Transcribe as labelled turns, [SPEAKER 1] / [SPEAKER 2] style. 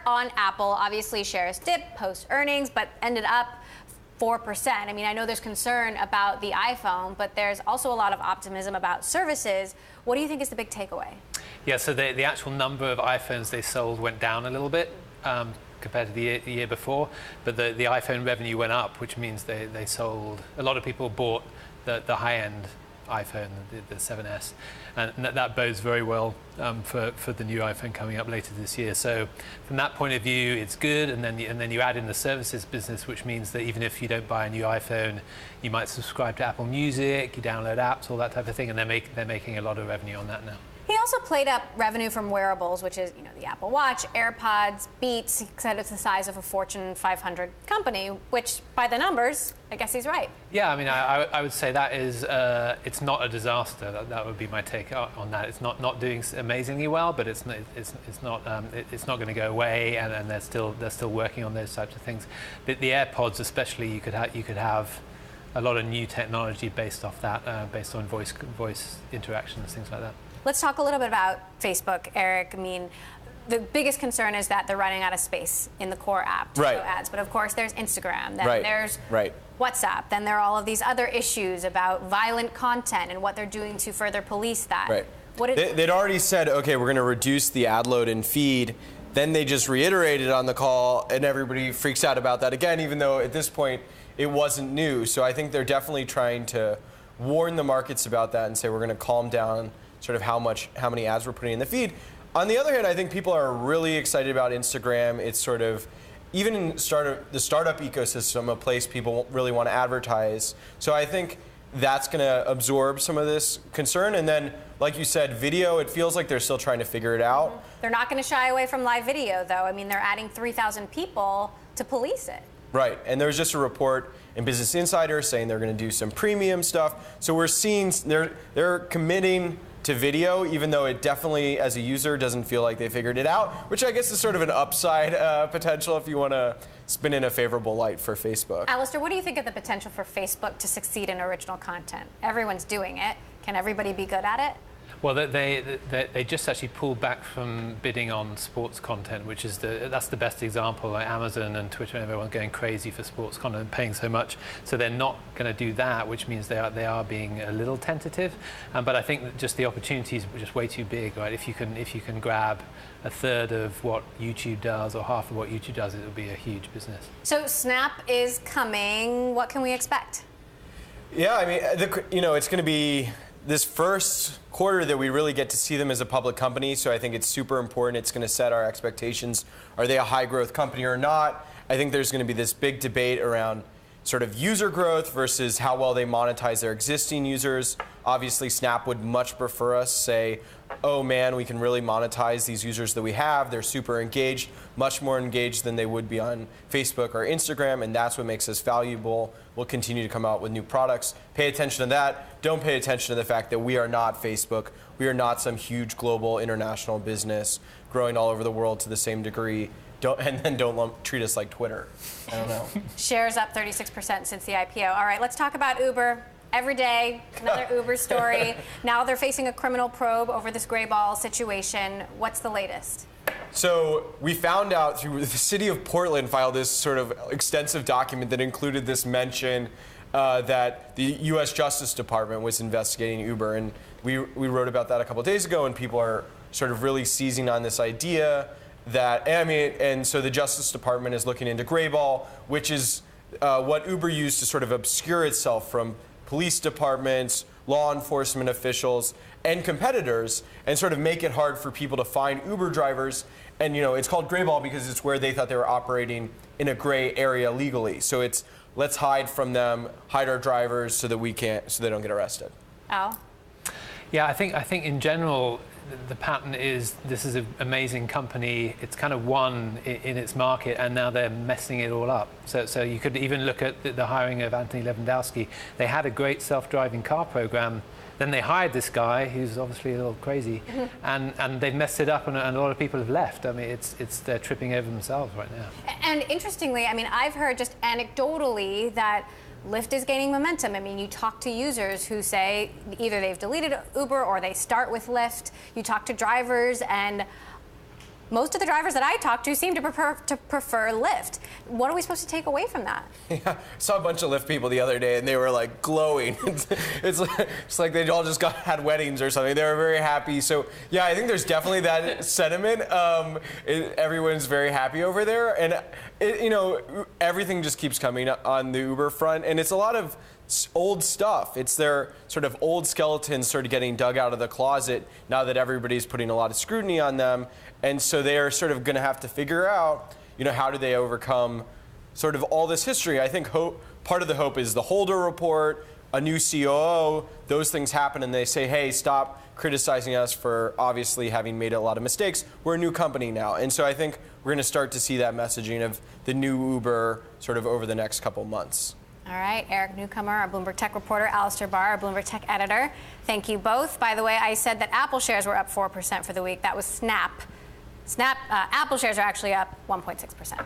[SPEAKER 1] on Apple. Obviously, shares dipped post-earnings, but ended up 4%. I mean, I know there's concern about the iPhone, but there's also a lot of optimism about services. What do you think is the big takeaway?
[SPEAKER 2] Yeah, so the actual number of iPhones they sold went down a little bit compared to the year before, but the iPhone revenue went up, which means they sold, a lot of people bought the high-end iPhone, the 7S, and that bodes very well for the new iPhone coming up later this year. So from that point of view, it's good, and then you add in the services business, which means that even if you don't buy a new iPhone, you might subscribe to Apple Music, you download apps, all that type of thing, and they're making a lot of revenue on that now.
[SPEAKER 1] He also played up revenue from wearables, which is, the Apple Watch, AirPods, Beats. He said it's the size of a Fortune 500 company, which, by the numbers, I guess he's right.
[SPEAKER 2] Yeah, I mean, I would say that is, it's not a disaster. That would be my take on that. It's not doing amazingly well, but it's not going to go away, and they're still working on those types of things. The AirPods, especially, you could have a lot of new technology based off that, based on voice interactions, things like that.
[SPEAKER 1] Let's talk a little bit about Facebook, Eric. I mean, the biggest concern is that they're running out of space in the core app to show ads. But of course, there's Instagram, then there's WhatsApp, then there are all of these other issues about violent content and what they're doing to further police that.
[SPEAKER 3] They'd already said, okay, we're going to reduce the ad load and feed. Then they just reiterated on the call, and everybody freaks out about that again, even though at this point it wasn't new. So I think they're definitely trying to warn the markets about that and say we're going to calm down sort of how many ads we're putting in the feed. On the other hand, I think people are really excited about Instagram. It's sort of, even in the startup ecosystem, a place people really want to advertise. So I think that's going to absorb some of this concern. And then, like you said, video, it feels like they're still trying to figure it out.
[SPEAKER 1] They're not going to shy away from live video, though. I mean, they're adding 3,000 people to police it.
[SPEAKER 3] Right, and there's just a report in Business Insider saying they're going to do some premium stuff. So we're seeing they're committing to video, even though it definitely, as a user, doesn't feel like they figured it out, which I guess is sort of an upside potential if you want to spin in a favorable light for Facebook.
[SPEAKER 1] Alistair, what do you think of the potential for Facebook to succeed in original content? Everyone's doing it. Can everybody be good at it?
[SPEAKER 2] Well, they just actually pulled back from bidding on sports content, which is that's the best example. Like Amazon and Twitter and everyone's going crazy for sports content, paying so much. So they're not going to do that, which means they are being a little tentative. But I think that just the opportunities are just way too big, right? If you can grab a third of what YouTube does or half of what YouTube does, it will be a huge business.
[SPEAKER 1] So Snap is coming. What can we expect?
[SPEAKER 3] Yeah, I mean, it's going to be this first quarter that we really get to see them as a public company, so I think it's super important. It's going to set our expectations. Are they a high-growth company or not? I think there's going to be this big debate around sort of user growth versus how well they monetize their existing users. Obviously, Snap would much prefer us say, oh man, we can really monetize these users that we have. They're super engaged, much more engaged than they would be on Facebook or Instagram, and that's what makes us valuable. We'll continue to come out with new products. Pay attention to that. Don't pay attention to the fact that we are not Facebook. We are not some huge global international business growing all over the world to the same degree. Don't treat us like Twitter. I don't know.
[SPEAKER 1] Shares up 36% since the IPO. All right, let's talk about Uber. Every day, another Uber story. Now they're facing a criminal probe over this gray ball situation. What's the latest?
[SPEAKER 3] So we found out through the city of Portland filed this sort of extensive document that included this mention that the U.S. Justice Department was investigating Uber. And we wrote about that a couple of days ago, and people are sort of really seizing on this idea that, and so the Justice Department is looking into Grayball, which is what Uber used to sort of obscure itself from police departments, law enforcement officials, and competitors, and sort of make it hard for people to find Uber drivers. And it's called Grayball because it's where they thought they were operating in a gray area legally. So it's let's hide from them, hide our drivers so that so they don't get arrested.
[SPEAKER 1] Al?
[SPEAKER 2] Yeah, I think in general, the pattern is this is an amazing company. It's kind of won in its market, and now they're messing it all up. So you could even look at the hiring of Anthony Lewandowski. They had a great self-driving car program. Then they hired this guy who's obviously a little crazy, and they've messed it up, and a lot of people have left. I mean, they're tripping over themselves right now.
[SPEAKER 1] And interestingly, I mean, I've heard just anecdotally that Lyft is gaining momentum. I mean, you talk to users who say either they've deleted Uber or they start with Lyft. You talk to drivers, and most of the drivers that I talked to seem to prefer Lyft. What are we supposed to take away from that?
[SPEAKER 3] Yeah, I saw a bunch of Lyft people the other day, and they were like glowing. It's like they all just had weddings or something. They were very happy. So yeah, I think there's definitely that sentiment. Everyone's very happy over there, and everything just keeps coming on the Uber front, and it's a lot of old stuff. It's their sort of old skeletons sort of getting dug out of the closet now that everybody's putting a lot of scrutiny on them. And so they are sort of going to have to figure out, how do they overcome sort of all this history. I think part of the hope is the Holder report, a new COO, those things happen and they say, hey, stop criticizing us for obviously having made a lot of mistakes. We're a new company now. And so I think we're going to start to see that messaging of the new Uber sort of over the next couple months.
[SPEAKER 1] All right, Eric Newcomer, our Bloomberg Tech reporter, Alistair Barr, our Bloomberg Tech editor. Thank you both. By the way, I said that Apple shares were up 4% for the week. That was Snap. Apple shares are actually up 1.6%.